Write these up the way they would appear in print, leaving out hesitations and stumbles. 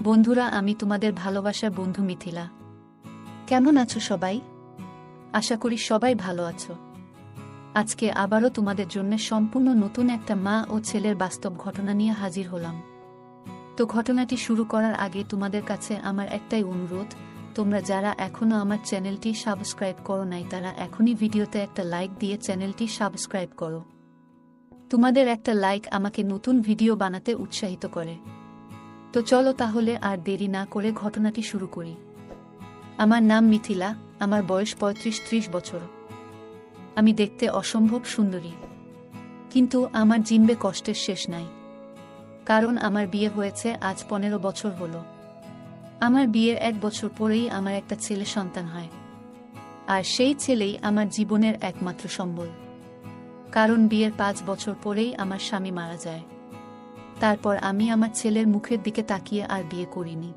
বন্ধুরা, আমি তোমাদের ভালোবাসার বন্ধু মিথিলা। কেমন আছো সবাই? আশা করি সবাই ভালো আছো। আজকে আবারও তোমাদের জন্য সম্পূর্ণ নতুন একটা মা ও ছেলের বাস্তব ঘটনা নিয়ে হাজির হলাম। তো ঘটনাটি শুরু করার আগে তোমাদের কাছে আমার একটাই অনুরোধ, তোমরা যারা এখনও আমার চ্যানেলটি সাবস্ক্রাইব করো নাই তারা এখনই ভিডিওতে একটা লাইক দিয়ে চ্যানেলটি সাবস্ক্রাইব করো। তোমাদের একটা লাইক আমাকে নতুন ভিডিও বানাতে উৎসাহিত করে। তো চলো তাহলে আর দেরি না করে ঘটনাটি শুরু করি। আমার নাম মিথিলা, আমার বয়স ৩৫-৩০ বছর। আমি দেখতে অসম্ভব সুন্দরী, কিন্তু আমার জিনবে কষ্টের শেষ নাই। কারণ আমার বিয়ে হয়েছে আজ ১৫ বছর হলো। আমার বিয়ের ১ বছর পরেই আমার একটা ছেলে সন্তান হয়, আর সেই ছেলেই আমার জীবনের একমাত্র সম্বল। কারণ বিয়ের ৫ বছর পরেই আমার স্বামী মারা যায়। তারপর আমি আমার ছেলের মুখের দিকে তাকিয়ে আর বিয়ে করিনি।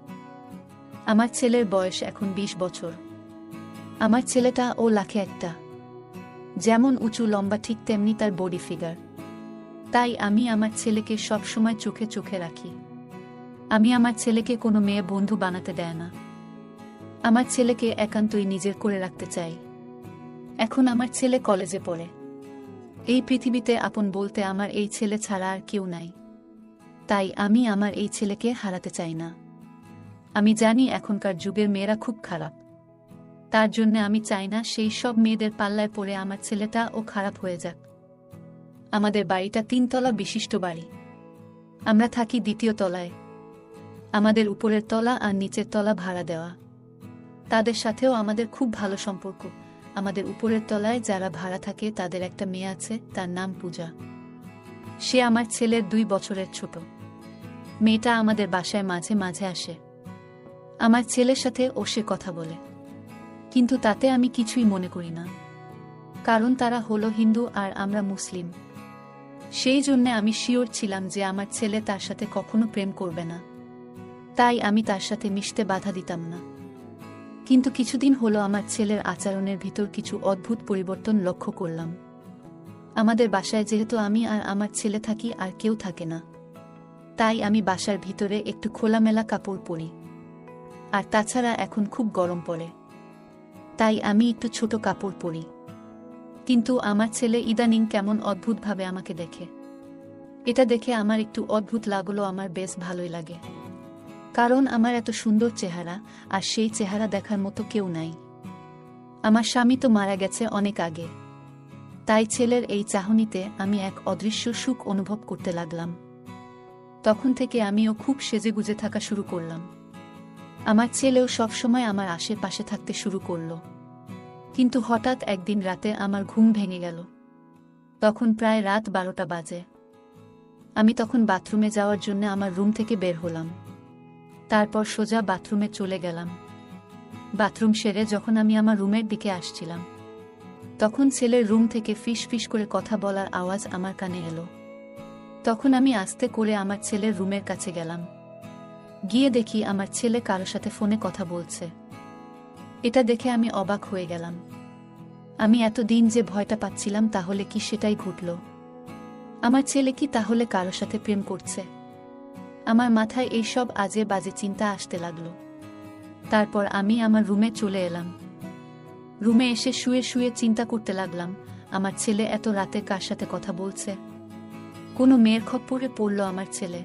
আমার ছেলের বয়স এখন ২০ বছর। আমার ছেলেটা ও লাখে একটা, যেমন উঁচু লম্বা ঠিক তেমনি তার বডি ফিগার। তাই আমি আমার ছেলেকে সবসময় চোখে চোখে রাখি। আমি আমার ছেলেকে কোনো মেয়ে বন্ধু বানাতে দেয় না। আমার ছেলেকে একান্তই নিজের করে রাখতে চাই। এখন আমার ছেলে কলেজে পড়ে। এই পৃথিবীতে আপন বলতে আমার এই ছেলে ছাড়া আর কেউ নাই। তাই আমি আমার এই ছেলেকে হারাতে চাই না। আমি জানি এখনকার যুগের মেয়েরা খুব খারাপ, তার জন্য আমি চাই না সেই সব মেয়েদের পাল্লায় পড়ে আমার ছেলেটাও খারাপ হয়ে যাক। আমাদের বাড়িটা ৩ তলা বিশিষ্ট বাড়ি। আমরা থাকি ২য় তলায়। আমাদের উপরের তলা আর নিচের তলা ভাড়া দেওয়া। তাদের সাথেও আমাদের খুব ভালো সম্পর্ক। আমাদের উপরের তলায় যারা ভাড়া থাকে তাদের একটা মেয়ে আছে, তার নাম পূজা। সে আমার ছেলের ২ বছরের ছোট। মেয়েটা আমাদের বাসায় মাঝে মাঝে আসে। আমার ছেলের সাথে ও সে কথা বলে, কিন্তু তাতে আমি কিছুই মনে করি না। কারণ তারা হলো হিন্দু আর আমরা মুসলিম। সেই জন্যে আমি শিওর ছিলাম যে আমার ছেলে তার সাথে কখনো প্রেম করবে না। তাই আমি তার সাথে মিশতে বাধা দিতাম না। কিন্তু কিছুদিন হলো আমার ছেলের আচরণের ভিতর কিছু অদ্ভুত পরিবর্তন লক্ষ্য করলাম। আমাদের বাসায় যেহেতু আমি আর আমার ছেলে থাকি আর কেউ থাকে না, তাই আমি বাসার ভিতরে একটু খোলামেলা কাপড় পরি। আর তাছাড়া এখন খুব গরম পড়ে, তাই আমি একটু ছোট কাপড় পরি। কিন্তু আমার ছেলে ইদানিং কেমন অদ্ভুতভাবে আমাকে দেখে। এটা দেখে আমার একটু অদ্ভুত লাগলো। আমার বেশ ভালোই লাগে, কারণ আমার এত সুন্দর চেহারা, আর সেই চেহারা দেখার মতো কেউ নাই। আমার স্বামী তো মারা গেছে অনেক আগে। তাই ছেলের এই চাহনিতে আমি এক অদৃশ্য সুখ অনুভব করতে লাগলাম। তখন থেকে আমিও খুব সেজেগুজে থাকা শুরু করলাম। আমার ছেলেও সবসময় আমার আশেপাশে থাকতে শুরু করল। কিন্তু হঠাৎ একদিন রাতে আমার ঘুম ভেঙে গেল। তখন প্রায় রাত ১২টা বাজে। আমি তখন বাথরুমে যাওয়ার জন্য আমার রুম থেকে বের হলাম। তারপর সোজা বাথরুমে চলে গেলাম। বাথরুম সেরে যখন আমি আমার রুমের দিকে আসছিলাম, তখন ছেলের রুম থেকে ফিস ফিস করে কথা বলার আওয়াজ আমার কানে এলো। তখন আমি আস্তে করে আমার ছেলের রুমের কাছে গেলাম। গিয়ে দেখি আমার ছেলে কারো সাথে ফোনে কথা বলছে। এটা দেখে আমি অবাক হয়ে গেলাম। আমি এতদিন যে ভয়টা পাচ্ছিলাম, তাহলে কি সেটাই ঘটল? আমার ছেলে কি তাহলে কারো সাথে প্রেম করছে? আমার মাথায় এইসব আজে বাজে চিন্তা আসতে লাগলো। তারপর আমি আমার রুমে চলে এলাম। রুমে এসে শুয়ে শুয়ে চিন্তা করতে লাগলাম, আমার ছেলে এত রাতে কার সাথে কথা বলছে? কোনো মেয়ের খপ্পরে পড়ল আমার ছেলে?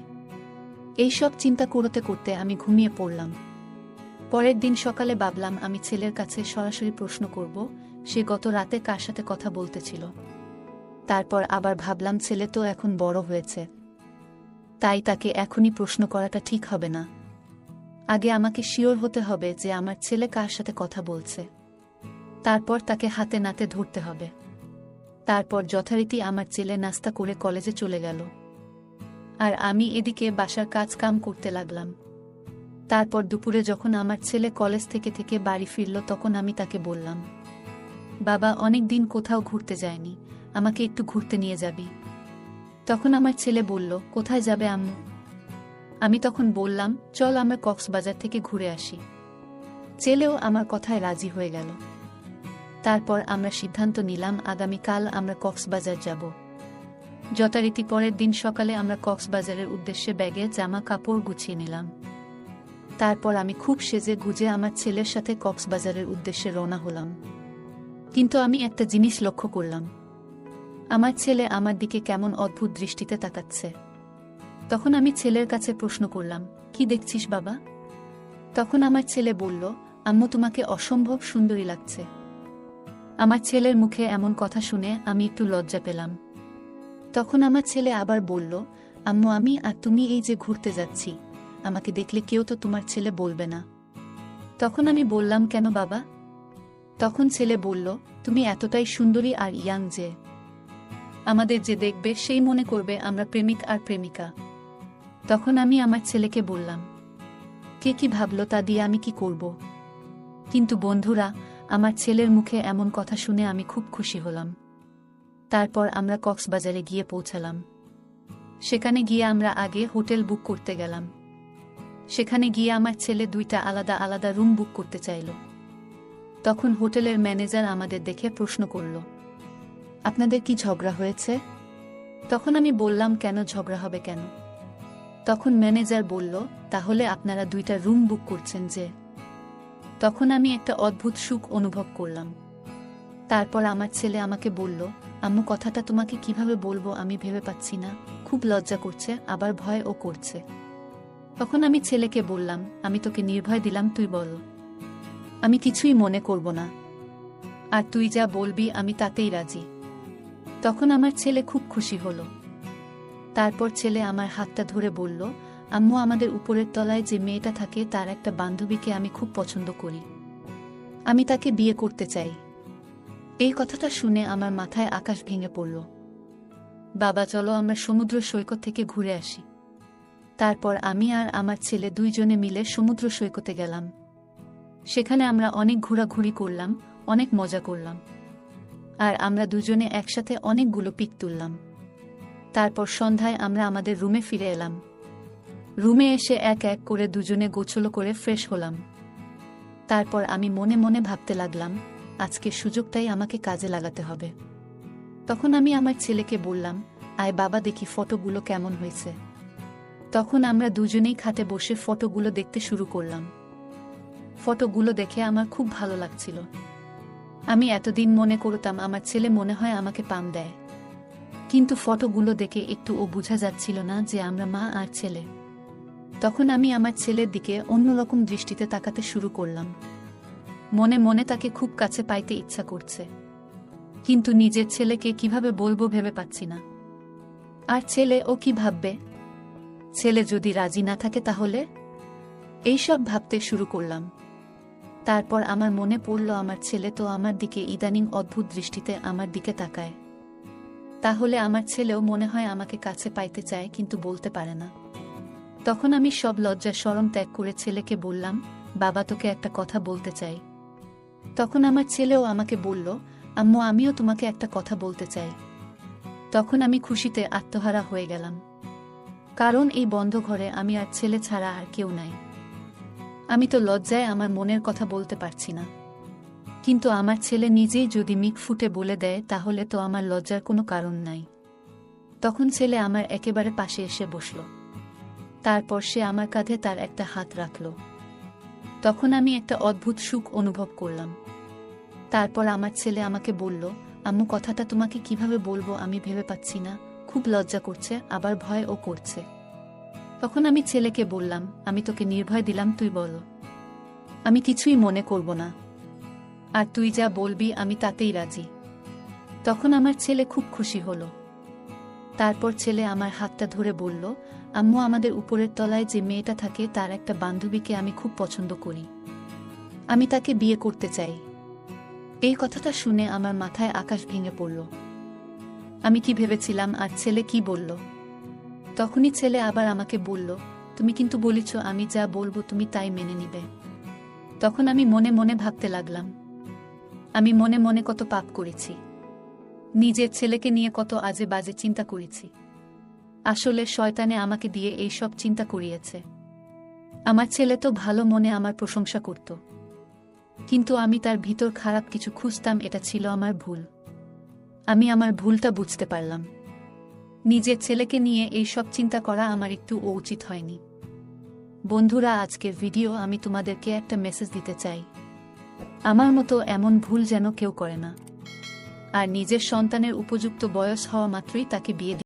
এইসব চিন্তা করতে করতে আমি ঘুমিয়ে পড়লাম। পরের দিন সকালে ভাবলাম আমি ছেলের কাছে সরাসরি প্রশ্ন করব সে গত রাতে কার সাথে কথা বলতেছিল। তারপর আবার ভাবলাম ছেলে তো এখন বড় হয়েছে, তাই তাকে এখনই প্রশ্ন করাটা ঠিক হবে না। আগে আমাকে শিওর হতে হবে যে আমার ছেলে কার সাথে কথা বলছে। তারপর তাকে হাতে নাতে ধরতে হবে। তারপর যথারীতি আমার ছেলে নাস্তা করে কলেজে চলে গেল, আর আমি এদিকে বাসার কাজ কাম করতে লাগলাম। তারপর দুপুরে যখন আমার ছেলে কলেজ থেকে বাড়ি ফিরল, তখন আমি তাকে বললাম, বাবা অনেক দিন কোথাও ঘুরতে যায়নি, আমাকে একটু ঘুরতে নিয়ে যাবি? তখন আমার ছেলে বলল, কোথায় যাবে আম্মু? আমি তখন বললাম, চল আমরা কক্সবাজার থেকে ঘুরে আসি। ছেলেও আমার কথায় রাজি হয়ে গেল। তারপর আমরা সিদ্ধান্ত নিলাম আগামীকাল আমরা কক্সবাজার যাব। যথারীতি পরের দিন সকালে আমরা কক্সবাজারের উদ্দেশ্যে ব্যাগে জামা কাপড় গুছিয়ে নিলাম। তারপর আমি খুব সেজে গুজে আমার ছেলের সাথে কক্সবাজারের উদ্দেশ্যে রওনা হলাম। কিন্তু আমি একটা জিনিস লক্ষ্য করলাম, আমার ছেলে আমার দিকে কেমন অদ্ভুত দৃষ্টিতে তাকাচ্ছে। তখন আমি ছেলের কাছে প্রশ্ন করলাম, কি দেখছিস বাবা? তখন আমার ছেলে বলল, আম্মু তোমাকে অসম্ভব সুন্দরী লাগছে। আমার ছেলের মুখে এমন কথা শুনে আমি একটু লজ্জা পেলাম। তখন আমার ছেলে আবার বলল, আম্মু আমি আর তুমি এই যে ঘুরতে যাচ্ছি, আমাকে দেখলে কেউ তো তোমার ছেলে বলবে না। তখন আমি বললাম, কেন বাবা? তখন ছেলে বলল, তুমি এতটাই সুন্দরী আর ইয়াং যে আমাদের যে দেখবে সেই মনে করবে আমরা প্রেমিক আর প্রেমিকা। তখন আমি আমার ছেলেকে বললাম, কে কি ভাবলো তা দিয়ে আমি কি করব? কিন্তু বন্ধুরা, আমার ছেলের মুখে এমন কথা শুনে আমি খুব খুশি হলাম। তারপর আমরা কক্সবাজারে গিয়ে পৌঁছালাম। সেখানে গিয়ে আমরা আগে হোটেল বুক করতে গেলাম। সেখানে গিয়ে আমার ছেলে 2টা আলাদা আলাদা রুম বুক করতে চাইল। তখন হোটেলের ম্যানেজার আমাদের দেখে প্রশ্ন করল, আপনাদের কি ঝগড়া হয়েছে? তখন আমি বললাম, কেন ঝগড়া হবে কেন? তখন ম্যানেজার বলল, তাহলে আপনারা 2টা রুম বুক করছেন যে? তখন আমি একটা অদ্ভুত সুখ অনুভব করলাম। তারপর আমার ছেলে আমাকে বলল, আম্মু কথাটা তোমাকে কিভাবে বলবো আমি ভেবে পাচ্ছি না, খুব লজ্জা করছে আবার ভয়ও করছে। তখন আমি ছেলেকে বললাম, আমি তোকে নির্ভয় দিলাম, তুই বল, আমি কিছুই মনে করব না, আর তুই যা বলবি আমি তাতেই রাজি। তখন আমার ছেলে খুব খুশি হলো। তারপর ছেলে আমার হাতটা ধরে বলল, আম্মু আমাদের উপরের তলায় যে মেয়েটা থাকে তার একটা বান্ধবীকে আমি খুব পছন্দ করি, আমি তাকে বিয়ে করতে চাই। এই কথাটা শুনে আমার মাথায় আকাশ ভেঙে পড়ল। বাবা চলো আমরা সমুদ্র সৈকত থেকে ঘুরে আসি। তারপর আমি আর আমার ছেলে 2জনে মিলে সমুদ্র সৈকতে গেলাম। সেখানে আমরা অনেক ঘোরাঘুরি করলাম, অনেক মজা করলাম, আর আমরা 2জনে একসাথে অনেকগুলো পিক তুললাম। তারপর সন্ধ্যায় আমরা আমাদের রুমে ফিরে এলাম। রুমে এসে এক এক করে 2জনে গোছল করে ফ্রেশ হলাম। তারপর আমি মনে মনে ভাবতে লাগলাম, আজকের সুযোগটাই আমাকে কাজে লাগাতে হবে। তখন আমি আমার ছেলেকে বললাম, আয় বাবা দেখি ফটোগুলো কেমন হয়েছে। তখন আমরা 2জনেই খাটে বসে ফটোগুলো দেখতে শুরু করলাম। ফটোগুলো দেখে আমার খুব ভালো লাগছিল। আমি এতদিন মনে করতাম আমার ছেলে মনে হয় আমাকে পাম দেয়, কিন্তু ফটোগুলো দেখে একটুও বোঝা যাচ্ছিল না যে আমরা মা আর ছেলে। তখন আমি আমার ছেলের দিকে অন্যরকম দৃষ্টিতে তাকাতে শুরু করলাম। মনে মনে তাকে খুব কাছে পাইতে ইচ্ছা করছে, কিন্তু নিজের ছেলেকে কিভাবে বলবো ভেবে পাচ্ছি না। আর ছেলে ও কি ভাববে? ছেলে যদি রাজি না থাকে তাহলে? এইসব ভাবতে শুরু করলাম। তারপর আমার মনে পড়ল, আমার ছেলে তো আমার দিকে ইদানিং অদ্ভুত দৃষ্টিতে আমার দিকে তাকায়, তাহলে আমার ছেলেও মনে হয় আমাকে কাছে পাইতে চায় কিন্তু বলতে পারে না। তখন আমি সব লজ্জা শরম ত্যাগ করে ছেলেকে বললাম, বাবা তোকে একটা কথা বলতে চাই। তখন আমার ছেলেও আমাকে বলল, আম্মু আমিও তোমাকে একটা কথা বলতে চাই। তখন আমি খুশিতে আত্মহারা হয়ে গেলাম, কারণ এই বন্ধ ঘরে আমি আর ছেলে ছাড়া আর কেউ নাই। আমি তো লজ্জায় আমার মনের কথা বলতে পারছি না, কিন্তু আমার ছেলে নিজেই যদি মুখ ফুটে বলে দেয় তাহলে তো আমার লজ্জার কোনো কারণ নাই। তখন ছেলে আমার একেবারে পাশে এসে বসল। তারপর সে আমার কাঁধে তার একটা হাত রাখল। তখন আমি একটা অদ্ভুত সুখ অনুভব করলাম। তারপর আমার ছেলে আমাকে বলল, আম্মু কথাটা তোমাকে কিভাবে বলবো আমি ভেবে পাচ্ছি না, খুব লজ্জা করছে আবার ভয়ও করছে। তখন আমি ছেলেকে বললাম, আমি তোকে নির্ভয় দিলাম, তুই বল, আমি কিছুই মনে করব না, আর তুই যা বলবি আমি তাতেই রাজি। তখন আমার ছেলে খুব খুশি হলো। তারপর ছেলে আমার হাতটা ধরে বলল, আম্মু আমাদের উপরের তলায় যে মেয়েটা থাকে তার একটা বান্ধবীকে আমি খুব পছন্দ করি, আমি তাকে বিয়ে করতে চাই। এই কথাটা শুনে আমার মাথায় আকাশ ভেঙে পড়ল। আমি কি ভেবেছিলাম আর ছেলে কি বলল? তখনই ছেলে আবার আমাকে বলল, তুমি কিন্তু বলেছ আমি যা বলবো তুমি তাই মেনে নিবে। তখন আমি মনে মনে ভাবতে লাগলাম, আমি মনে মনে কত পাপ করেছি, নিজের ছেলেকে নিয়ে কত আজে বাজে চিন্তা করেছি। আসলে শয়তানে আমাকে দিয়ে এই সব চিন্তা করিয়েছে। আমার ছেলে তো ভালো মনে আমার প্রশংসা করত, কিন্তু আমি তার ভিতর খারাপ কিছু খুঁজতাম, এটা ছিল আমার ভুল। আমি আমার ভুলটা বুঝতে পারলাম। নিজের ছেলেকে নিয়ে এই সব চিন্তা করা আমার একটু উচিত হয়নি। বন্ধুরা, আজকের ভিডিও আমি তোমাদেরকে একটা মেসেজ দিতে চাই। আমার মতো এমন ভুল যেন কেউ করে না, আর নিজের সন্তানের উপযুক্ত বয়স হওয়া মাত্রই তাকে বিয়ে